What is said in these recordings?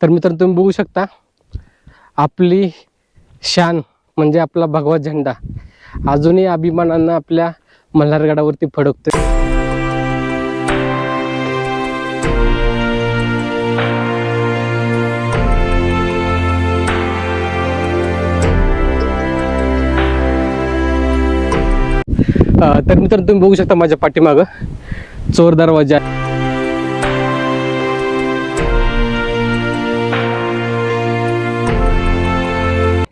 तर मित्रांनो तुम्ही बघू शकता आपली शान म्हणजे आपला भगवा झेंडा अजूनही अभिमानानं आपल्या मल्हारगडावरती फडकतोय। तर मित्रांनो तुम्ही बघू शकता माझ्या पाठीमागं चोर दरवाजा।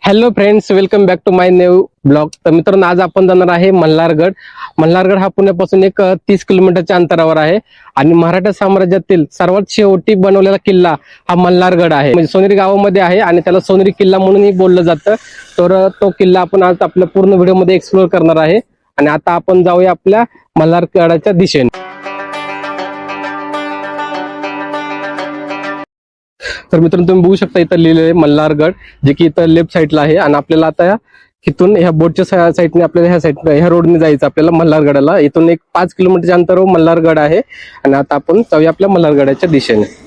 Hello friends, welcome back to my new blog. तर मित्रांनो आज आपण जाणार आहे मल्हारगड। मल्हारगड हा पुण्यापासून एक 30 किलोमीटरच्या अंतरावर आहे आणि मराठा साम्राज्यातील सर्वात शेवटी बनवलेला किल्ला हा मल्हारगड आहे। म्हणजे सोनेरी गावामध्ये आहे आणि त्याला सोनेरी किल्ला म्हणूनही बोललं जातं। तर तो किल्ला आपण आज आपल्या पूर्ण व्हिडिओमध्ये एक्सप्लोर करणार आहे आणि आता आपण जाऊया आपल्या मल्हारगडाच्या दिशेने। तर मित्रांनो तुम्ही बघू शकता इथं लिहिलेलं आहे मल्हारगड, जे की इथं लेफ्ट साईडला आहे आणि आपल्याला आता इथून ह्या बोटच्या साईडने आपल्याला ह्या रोडने जायचं आपल्याला मल्हारगडाला। इथून एक 5 किलोमीटरच्या अंतरावर मल्हारगड आहे आणि आता आपण जाऊया आपल्या मल्हारगडाच्या दिशेने।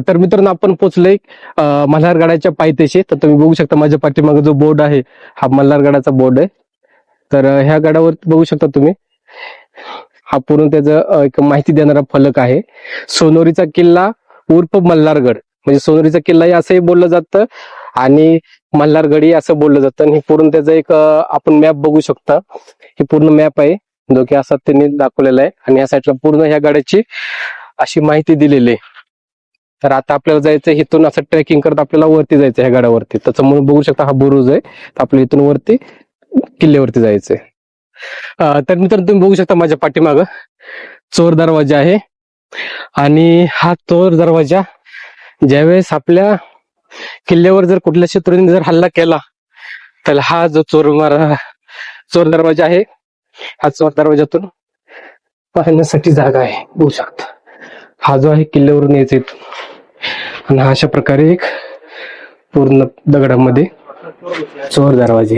तर मित्रांनो आपण पोहोचलोय मल्हारगडाच्या पायथ्याशी। तर तुम्ही बघू शकता माझ्या पाठीमागे जो बोर्ड आहे हा मल्हारगडाचा बोर्ड आहे। तर ह्या गडावर बघू शकता तुम्ही हा पूर्ण त्याचा एक माहिती देणारा फलक आहे। सोनोरीचा किल्ला उर्फ मल्हारगड, म्हणजे सोनोरीचा किल्ला असंही बोललं जातं आणि मल्हारगडी असं बोललं जातं। आणि पूर्ण त्याचा एक आपण मॅप बघू शकता, हे पूर्ण मॅप आहे जो की असा त्यांनी दाखवलेला आहे आणि या साईडला पूर्ण ह्या गडाची अशी माहिती दिलेली आहे। तर आता आपल्याला जायचं इथून असं ट्रेकिंग करत आपल्याला वरती जायचं ह्या गडावरती। त्याच्यामुळे बघू शकता हा बुरुज आहे, तर आपल्या इथून वरती किल्ल्यावरती जायचंय। तर मित्रांनो तुम्ही बघू शकता माझ्या पाठीमागं चोर दरवाजा आहे आणि हा चोर दरवाजा ज्यावेळेस आपल्या किल्ल्यावर जर कुठल्या शत्रूने जर हल्ला केला तर हा जो चोर दरवाजा आहे, हा चोर दरवाजातून पाहण्यासाठी जागा आहे। बघू शकता हा जो आहे किल्ल्यावरून यायचा आणि हा अशा प्रकारे एक पूर्ण दगडामध्ये चोर दरवाजे।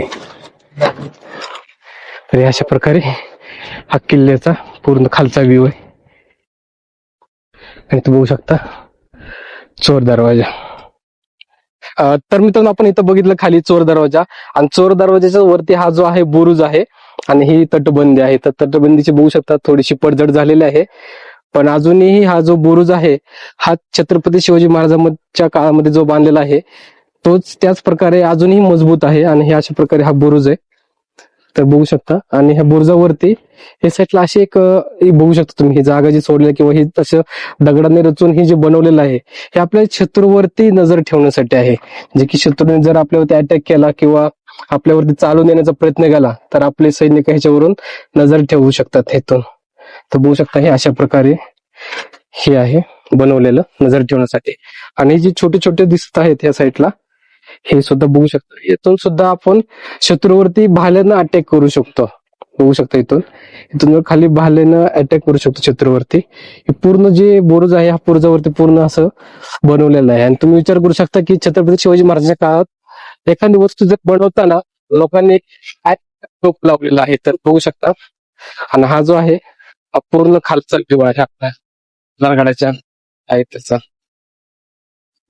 तर अशा प्रकारे हा किल्ल्याचा पूर्ण खालचा व्ह्यू आहे आणि तुम्ही बघू शकता चोर दरवाजा। तर मित्रांनो आपण इथं बघितलं खाली चोर दरवाजा आणि चोर दरवाजाच्या वरती हा जो आहे बुरुज आहे आणि ही तटबंदी आहे। तर तटबंदीची बघू शकता थोडीशी पडझड झालेली आहे, पण अजूनही हा जो बुरुज आहे हा छत्रपती शिवाजी महाराजांच्या काळामध्ये जो बांधलेला आहे तोच त्याच प्रकारे अजूनही मजबूत आहे आणि हे अशा प्रकारे हा बुरुज आहे। तर बघू शकता आणि ह्या बुरुजावरती हे साईडला अशी एक बघू शकता तुम्ही ही जागा जी सोडली किंवा ही तसं दगडाने रचून ही जे बनवलेलं आहे हे आपल्या शत्रूवरती नजर ठेवण्यासाठी आहे। जे की शत्रूने जर आपल्यावरती अटॅक केला किंवा आपल्यावरती चालून येण्याचा प्रयत्न केला तर आपले सैनिक ह्याच्यावरून नजर ठेवू शकतात हेतून। तर बघू शकता हे अशा प्रकारे हे आहे बनवलेलं नजर ठेवण्यासाठी। आणि जे छोटे छोटे दिसत आहेत या साईडला हे सुद्धा बघू शकता, यातून सुद्धा आपण शत्रूवरती भाल्यानं अटॅक करू शकतो। बघू शकता इथून खाली भाल्यानं अटॅक करू शकतो शत्रूवरती। हे पूर्ण जे बुरुज आहे हा बुरुजावरती पूर्ण असं बनवलेलं आहे। आणि तुम्ही विचार करू शकता की छत्रपती शिवाजी महाराजांच्या काळात एखादी वस्तू जर बनवताना लोकांनी काय टोप लावलेला आहे तर बघू शकता। आणि हा जो आहे हा पूर्ण खालचा व्ह्यू आहे आपल्या मल्हारगडाच्या आहे त्याचा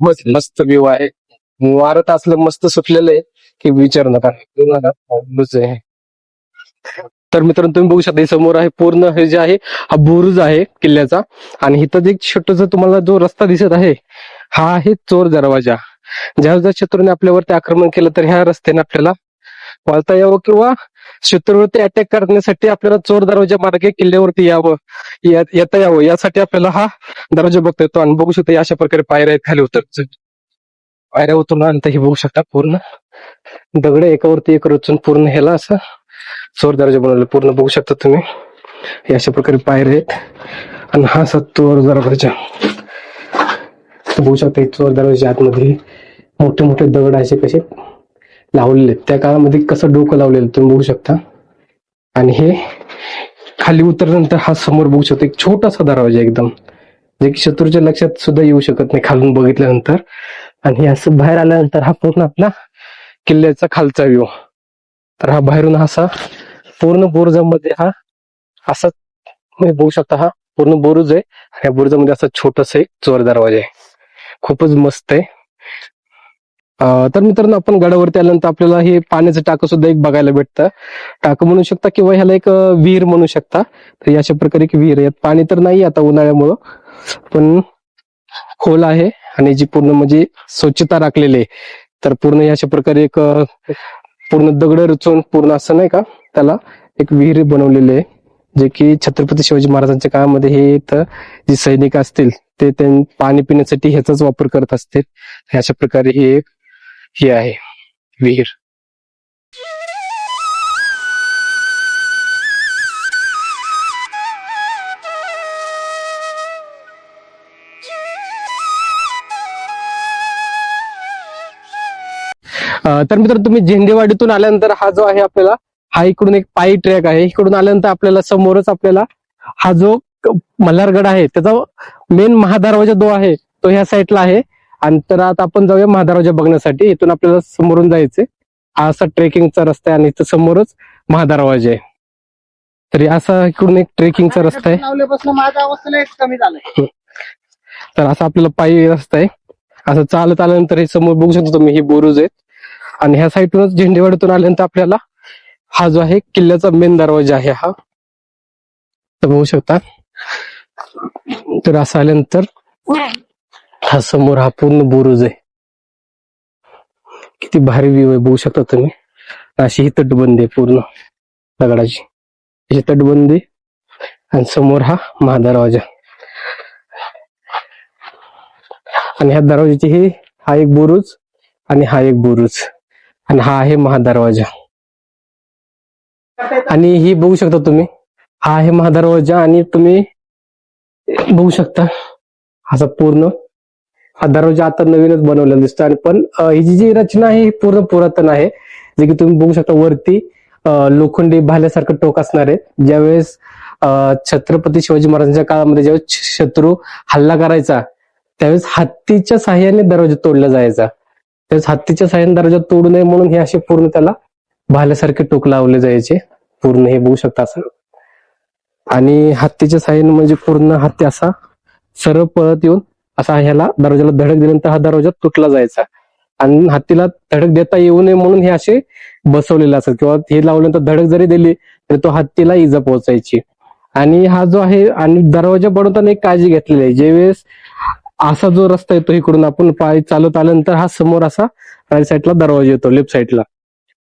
मस्त व्ह्यू आहे। वारत असलं मस्त सुटलेलं आहे की विचार नका। तर मित्रांनो तुम्ही बघू शकता समोर आहे पूर्ण हे जे आहे हा बुरुज आहे किल्ल्याचा आणि इथं एक छोटासा तुम्हाला जो रस्ता दिसत आहे हा आहे चोर दरवाजा। ज्यावेळेस जर शत्रूने आपल्यावरती आक्रमण केलं तर ह्या रस्त्याने आपल्याला वळता यावं किंवा शत्रूवरती अटॅक करण्यासाठी आपल्याला चोर दरवाजा मार्गे किल्ल्यावरती येता यावं यासाठी आपल्याला हा दरवाजा बघता येतो। आणि बघू शकता अशा प्रकारे पायऱ्या आहेत खाली उतरत, पायऱ्या उतरल्यानंतर हे बघू शकता पूर्ण दगड एकावरती एक रचून पूर्ण ह्याला असं चोर दरवाजा बनवलं पूर्ण। बघू शकता तुम्ही हे अशा प्रकारे पायऱ्या आहेत आणि हा असा चोर दरवाजा बघू शकता। चोर दरवाजाच्या आतमध्ये मोठे मोठे दगड असे कसे लावलेले आहेत, त्या काळामध्ये कसं डोकं लावलेलं तुम्ही बघू शकता। आणि हे खाली उतरल्यानंतर हा समोर बघू शकता एक छोटासा दरवाजा एकदम, जे की शत्रूच्या लक्षात सुद्धा येऊ शकत नाही खालून बघितल्यानंतर। आणि असं बाहेर आल्यानंतर हा पूर्ण आपला किल्ल्याचा खालचा व्ह्यू। तर हा बाहेरून असा पूर्ण बुरुजामध्ये हा असा तुम्ही बघू शकता, हा पूर्ण बुरुज आहे. या बुरुजामध्ये असं छोटस एक चोर दरवाजा आहे, खूपच मस्त आहे. तर मित्रांनो, आपण गडावरती आल्यानंतर आपल्याला हे पाण्याचं टाकं सुद्धा एक बघायला भेटतं. टाकं म्हणू शकता किंवा ह्याला एक विहीर म्हणू शकता. तर अशा प्रकारे एक विहीर आहे. पाणी तर नाही आता उन्हाळ्यामुळं, पण खोल आहे आणि जी पूर्ण म्हणजे स्वच्छता राखलेली आहे. तर पूर्ण अशा प्रकारे एक पूर्ण दगड रचून पूर्ण असं नाही का त्याला एक विहीर बनवलेली आहे, जे की छत्रपती शिवाजी महाराजांच्या काळामध्ये हे इथं जे सैनिक असतील ते पाणी पिण्यासाठी ह्याचाच वापर करत असतील. अशा प्रकारे ही एक हे आहे विहीर. तर मित्रांनो, तुम्ही झेंडेवाडीतून आल्यानंतर हा जो आहे आपल्याला, हा इकडून एक पायी ट्रॅक आहे. इकडून आल्यानंतर आपल्याला समोरच आपल्याला हा जो मल्हारगड आहे त्याचा मेन महादरवाजा जो आहे तो ह्या साईडला आहे. आणि तर आता आपण जाऊया महादरवाजा बघण्यासाठी. इथून आपल्याला समोरून जायचंय. हा असा ट्रेकिंगचा रस्ता आहे आणि इथं समोरच महादरवाजा आहे. तरी असा इकडून एक ट्रेकिंगचा रस्ता आहे. लावल्यापासून माझा अवस्था कमी झालाय. तर असा आपल्याला पायी रस्ता आहे. असं चालत आल्यानंतर हे समोर बघू शकता तुम्ही, ही बुरुज आहेत. आणि ह्या साईडूनच झेंडेवाडीतून आल्यानंतर आपल्याला हा जो आहे किल्ल्याचा मेन दरवाजा आहे हा, तर बघू शकता. तर असं आल्यानंतर हा समोर हा पूर्ण बुरुज आहे. किती भारी व्ह्यू आहे बघू शकता तुम्ही. अशी ही तटबंदी आहे पूर्ण दगडाची, ही तटबंदी. आणि समोर हा महादरवाजा. आणि ह्या दरवाजाची हा एक बुरुज आणि हा एक बुरुज आणि हा आहे महादरवाजा. आणि ही बघू शकता तुम्ही, हा आहे महादरवाजा. आणि तुम्ही बघू शकता असा पूर्ण हा दरवाजा आता नवीनच बनवलेला दिसतो. आणि पण ही जी रचना आहे ही पूर्ण पुरातन आहे. जे की तुम्ही बघू शकता वरती लोखंडी भाल्यासारखं टोक असणार आहे. ज्यावेळेस छत्रपती शिवाजी महाराजांच्या काळामध्ये ज्यावेळेस शत्रू हल्ला करायचा त्यावेळेस हत्तीच्या साह्याने दरवाजा तोडला जायचा. त्यावेळेस हत्तीच्या साह्याने दरवाजा तोडू नये म्हणून हे असे पूर्ण त्याला भाल्यासारखे टोक लावले जायचे पूर्ण, हे बघू शकता असं. आणि हत्तीच्या साह्याने म्हणजे पूर्ण हत्ती असा सरळ पळत येऊन असा ह्याला दरवाजाला धडक दिल्यानंतर हा दरवाजा तुटला जायचा. आणि हत्तीला धडक देता येऊ नये म्हणून हे असे बसवलेले असत, किंवा हे लावल्यानंतर धडक जरी दिली तरी तो हत्तीला इजा पोहोचायची. आणि हा जो आहे, आणि दरवाजा बनवताना एक काळजी घेतलेली आहे. ज्यावेळेस असा जो रस्ता येतो इकडून आपण पाय चालत आल्यानंतर हा समोर असा राईट साईडला दरवाजा येतो लेफ्ट साईडला,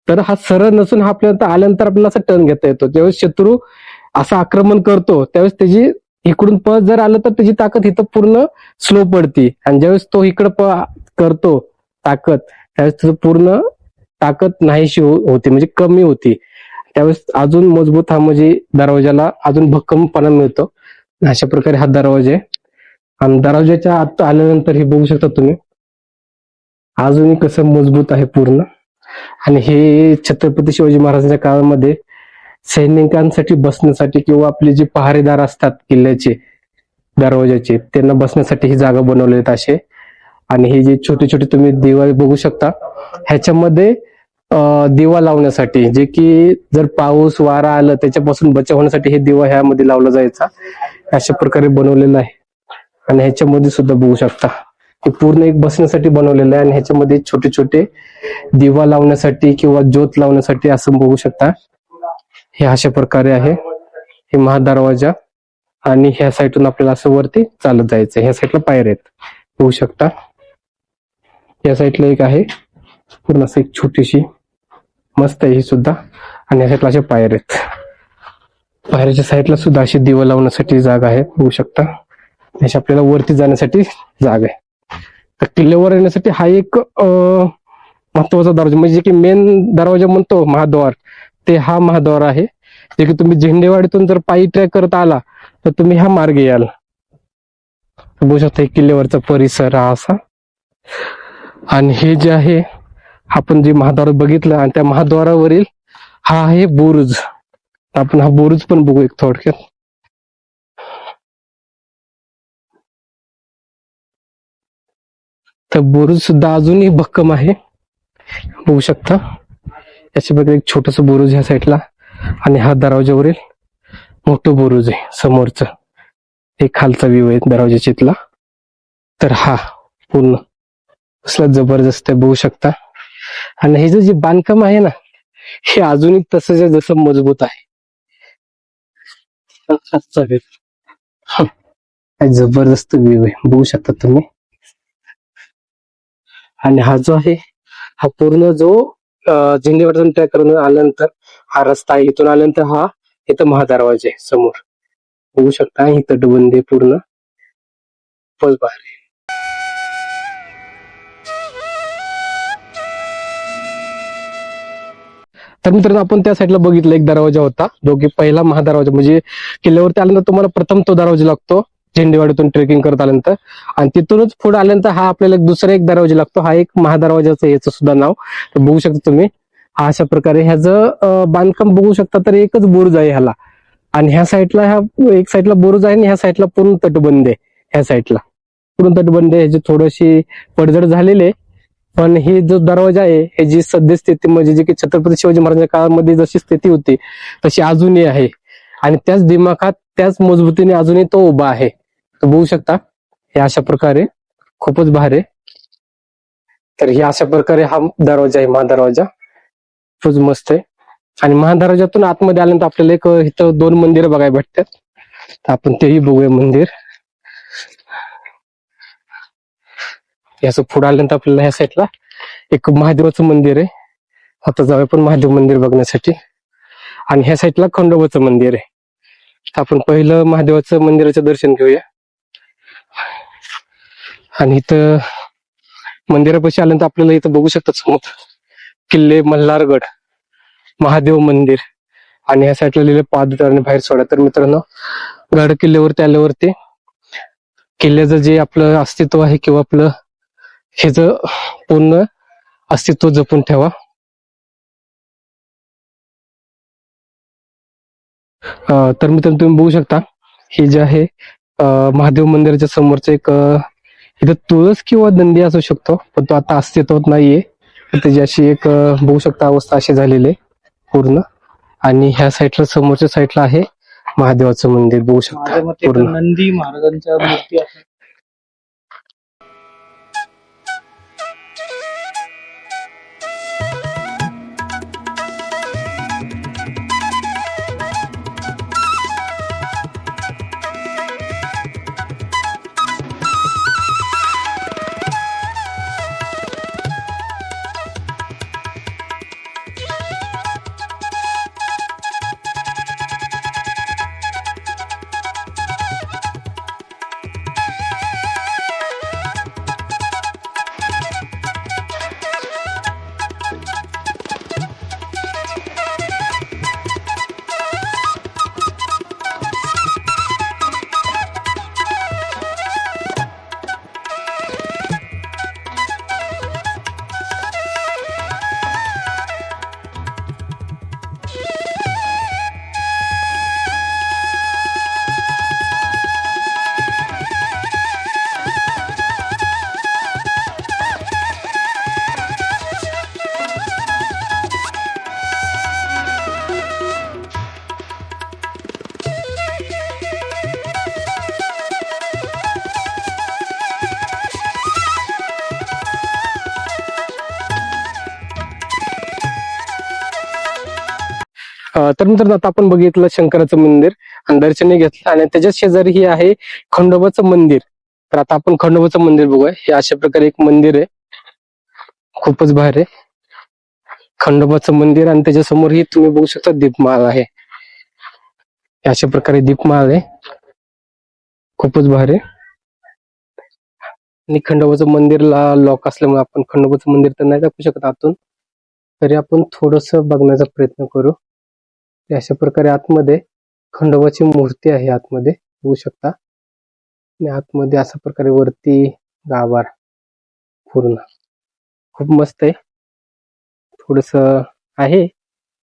तर हा सरळ नसून हा आपल्याला आल्यानंतर आपल्याला असा टर्न घेता येतो. ज्यावेळेस शत्रू असं आक्रमण करतो त्यावेळेस त्याची इकडून पळ जर आलं तर त्याची ताकद इथं पूर्ण स्लो पडती. आणि ज्यावेळेस तो इकडं करतो ताकद, त्यावेळेस त्याचं पूर्ण ताकद नाहीशी होते, म्हणजे कमी होती. त्यावेळेस अजून मजबूत हा म्हणजे दरवाजाला अजून भक्कमपणा मिळतो. अशा प्रकारे हा दरवाजा आहे. आणि दरवाजाच्या आत आल्यानंतर हे बघू शकता तुम्ही अजूनही कसं मजबूत आहे पूर्ण. आणि हे छत्रपती शिवाजी महाराजांच्या काळामध्ये सैनिकांसाठी बसण्यासाठी किंवा आपले जे पहारेदार असतात किल्ल्याचे दरवाजाचे, त्यांना बसण्यासाठी ही जागा बनवली आहेत असे. आणि हे जे छोटे छोटे तुम्ही दिवा बघू शकता, ह्याच्यामध्ये दिवा लावण्यासाठी, जे की जर पाऊस वारा आलं त्याच्यापासून बचाव होण्यासाठी हे दिवा ह्यामध्ये लावला जायचा. अशा प्रकारे बनवलेलं आहे. आणि ह्याच्यामध्ये सुद्धा बघू शकता हे पूर्ण एक बसण्यासाठी बनवलेलं आहे. आणि ह्याच्यामध्ये छोटे छोटे दिवा लावण्यासाठी किंवा ज्योत लावण्यासाठी असं बघू शकता. हे अशा प्रकारे आहे हे महादरवाजा. आणि ह्या साईडून आपल्याला असं वरती चालत जायचं. ह्या साईडला पायऱ्या आहेत बघू शकता. या साईडला एक आहे पूर्ण असं एक छोटीशी, मस्त आहे ही सुद्धा. आणि या साईडला अशा पायऱ्या आहेत. पायऱ्याच्या साईडला सुद्धा अशी दिवा लावण्यासाठी जागा आहे बघू शकता. अशी आपल्याला वरती जाण्यासाठी जागा आहे. तर किल्ल्यावर येण्यासाठी हा एक महत्वाचा दरवाजा, म्हणजे की मेन दरवाजा म्हणतो महाद्वार, ते हा महाद्वार आहे. जे की तुम्ही झेंडेवाडीतून जर पायी ट्रॅक करत आला तर तुम्ही ह्या मार्गे याल. बघू शकता किल्ल्यावरचा परिसर हा असा. आणि हे जे आहे आपण जे महाद्वार बघितलं, आणि त्या महाद्वारावरील हा आहे बुरुज. आपण हा बुरुज पण बघू एक थोडक्यात. तर बुरुज सुद्धा अजूनही भक्कम आहे बघू शकता. याच्या बघा एक छोटस बुरुज ह्या साईडला आणि हा दरवाजावरील मोठं बुरुज आहे समोरचं. एक खालचा व्ह्यू आहे दरवाजाच्या इथला. तर हा पूर्ण कसला जबरदस्त आहे बघू शकता. आणि हे जे बांधकाम आहे ना हे अजूनही तसंच आहे जसं मजबूत आहे. काय जबरदस्त व्ह्यू आहे बघू शकता तुम्ही. आणि हा जो आहे हा पूर्ण जो झेंडेवाड्यातून ट्रॅक करून आल्यानंतर हा रस्ता आहे. इथून आल्यानंतर हा इथं महादरवाजा आहे समोर बघू शकता. ही तटबंदी पूर्ण फुल भारी. तर मित्रांनो आपण त्या साईडला बघितलं एक दरवाजा होता जो की पहिला महादरवाजा म्हणजे किल्ल्यावरती आल्यानंतर तुम्हाला प्रथम तो दरवाजा लागतो झेंडेवाडीतून ट्रेकिंग करत आल्यानंतर. आणि तिथूनच पुढे आल्यानंतर हा आपल्याला दुसरा एक दरवाजा लागतो. हा एक महादरवाजाचं याचं सुद्धा नाव बघू शकता तुम्ही. हा अशा प्रकारे ह्याचं बांधकाम बघू शकता. तर एकच बुरुज आहे ह्याला. आणि ह्या साईडला ह्या एक साईडला बुरुज आहे आणि ह्या साईडला पूर्ण तटबंदी आहे. ह्या साईडला पूर्ण तटबंदी ह्याची थोडीशी पडझड झालेली आहे. पण ही जो दरवाजा आहे हे जी सद्यस्थिती म्हणजे जी की छत्रपती शिवाजी महाराजांच्या काळामध्ये जशी स्थिती होती तशी अजूनही आहे. आणि त्याच दिमाखात त्याच मजबूतीने अजूनही तो उभा आहे. तो बघू शकता हे अशा प्रकारे खूपच भारी. तर ही अशा प्रकारे हा दरवाजा आहे महादरवाजा. खूपच मस्त आहे. आणि महादरवाजातून आतमध्ये आल्यानंतर आपल्याला एक इथं 2 मंदिरं बघायला भेटतात. तर आपण तेही बघूया मंदिर. याचं पुढे आल्यानंतर आपल्याला ह्या साईडला एक महादेवाचं मंदिर आहे. आता जाऊया पण महादेव मंदिर बघण्यासाठी. आणि ह्या साईडला खंडोबाचं मंदिर आहे. तर आपण पहिलं महादेवाचं मंदिराचं दर्शन घेऊया. आणि इथं मंदिरापाशी आल्यानंतर आपल्याला इथं बघू शकता समोर किल्ले मल्हारगड महादेव मंदिर आणि ह्या साईडला लिहिले पादत्राणे बाहेर सोडा. तर मित्रांनो गड किल्ल्यावरती आल्यावरती किल्ल्याचं जे आपलं अस्तित्व आहे किंवा आपलं ह्याच पूर्ण अस्तित्व जपून ठेवा. तर मित्रांनो तुम्ही बघू शकता हे जे आहे महादेव मंदिराच्या समोरचं एक इथं तुळस किंवा दंडी असू शकतो पण तो आता अस्तित्वात नाहीये. त्याची अशी एक बघू शकता अवस्था अशी झालेली आहे पूर्ण. आणि ह्या साईडला समोरच्या साईडला आहे महादेवाचं मंदिर बघू शकता पूर्ण. नंदी महाराजांच्या मूर्ती आहेत. तर मित्रांनो आता आपण बघितलं शंकराचं मंदिर आणि दर्शनही घेतलं आणि त्याच्या शेजारी ही आहे खंडोबाचं मंदिर. तर आता आपण खंडोबाचं मंदिर बघूया. हे अशा प्रकारे एक मंदिर आहे खूपच भारी आहे खंडोबाचं मंदिर. आणि त्याच्या समोर ही तुम्ही बघू शकता दीपमाळ आहे. अशा प्रकारे दीपमाळ आहे खूपच भारी. आणि खंडोबाचं मंदिरला लॉक असल्यामुळे आपण खंडोबाचं मंदिर तर नाही दाखवू शकत आतून. तरी आपण थोडस बघण्याचा प्रयत्न करू. अशा प्रकारे आतमध्ये खंडोबाची मूर्ती आहे आतमध्ये बघू शकता. आणि आतमध्ये अशा प्रकारे वरती गाभारा पूर्ण खूप मस्त आहे. थोडस आहे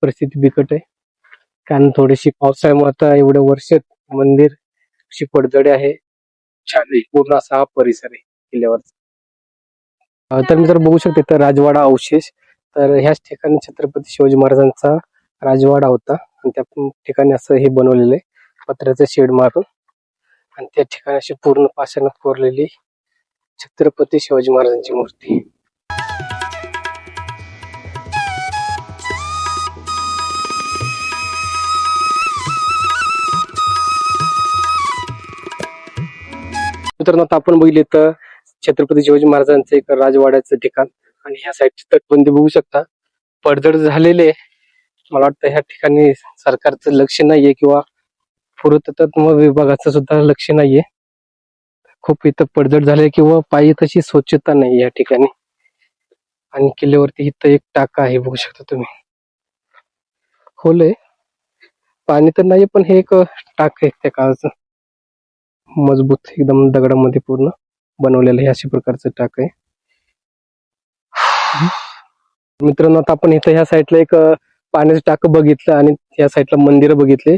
परिस्थिती बिकट आहे कारण थोडीशी पावसाळ्यामुळे आता एवढ्या वर्षात मंदिर अशी पडझड आहे. छान आहे पूर्ण असा हा परिसर आहे किल्ल्यावरचा. तर मी जर बघू शकते तर राजवाडा अवशेष. तर ह्याच ठिकाणी छत्रपती शिवाजी महाराजांचा राजवाडा होता आणि त्या ठिकाणी असं हे बनवलेलं आहे पत्र्याचं शेड मारून आणि त्या ठिकाणी अशी पूर्ण पाषाणात कोरलेली छत्रपती शिवाजी महाराजांची मूर्ती. मित्रांनो आता आपण बघितले तर छत्रपती शिवाजी महाराजांचं एक राजवाड्याचं ठिकाण आणि ह्या साईडची तटबंदी बघू शकता पडझड झालेले. मला वाटतं ह्या ठिकाणी सरकारचं लक्ष नाहीये किंवा पुरातत्व विभागाचं सुद्धा लक्ष नाहीये. खूप इथं पडझड झाले किंवा पायी तशी स्वच्छता नाही या ठिकाणी. आणि किल्ल्यावरती इथं एक टाका आहे बघू शकता तुम्ही. खोल पाणी तर नाही पण हे एक टाक आहे त्या काळाचं मजबूत एकदम दगडामध्ये पूर्ण बनवलेलं आहे अशा प्रकारचं टाक आहे. मित्रांनो आता आपण इथं ह्या साईडला एक पाण्याचं टाक बघितलं आणि ह्या साईडला मंदिर बघितले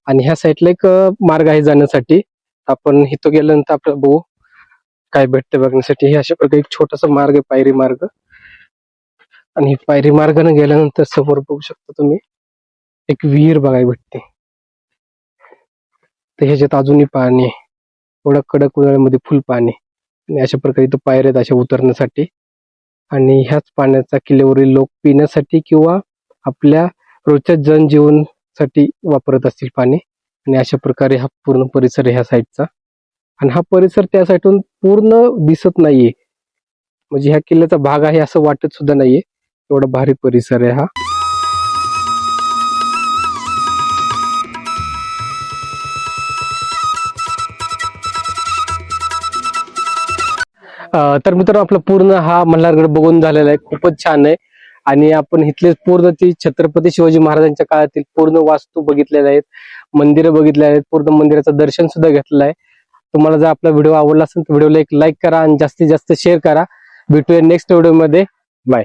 आणि ह्या साईडला एक मार्ग आहे जाण्यासाठी. आपण इथं गेल्यानंतर आपल्याला बघू काय भेटते बघण्यासाठी. हे अशा प्रकारे एक छोटासा मार्ग आहे पायरी मार्ग आणि पायरी मार्गाने गेल्यानंतर समोर बघू शकता तुम्ही एक विहीर बघायला भेटते. तर ह्याच्यात अजूनही पाणी आहे थोडा कडक उन्हाळ्यामध्ये फुल पाणी आणि अशा प्रकारे इथं पायऱ्या आहेत अशा उतरण्यासाठी आणि ह्याच पाण्याचा किल्ल्यावरील लोक पिण्यासाठी किंवा आपल्या रोजच्या जनजीवनसाठी वापरत असतील पाणी. आणि अशा प्रकारे हा पूर्ण परिसर आहे ह्या साईडचा आणि हा परिसर त्या साईडून पूर्ण दिसत नाहीये म्हणजे ह्या किल्ल्याचा भाग आहे असं वाटत सुद्धा नाहीये एवढा भारी परिसर आहे हा. तर मित्रांनो आपला पूर्ण हा मल्हारगड बघून झालेला आहे खूपच छान आहे आणि आपण इथले पूर्ण ती छत्रपती शिवाजी महाराजांच्या काळातील पूर्ण वास्तू बघितलेल्या आहेत मंदिरं बघितलेली आहेत पूर्ण मंदिराचं दर्शन सुद्धा घेतलेलं आहे. तुम्हाला जर आपला व्हिडिओ आवडला असेल तर व्हिडिओला एक लाईक करा आणि जास्तीत जास्त शेअर करा. भेटूया नेक्स्ट व्हिडिओमध्ये. बाय.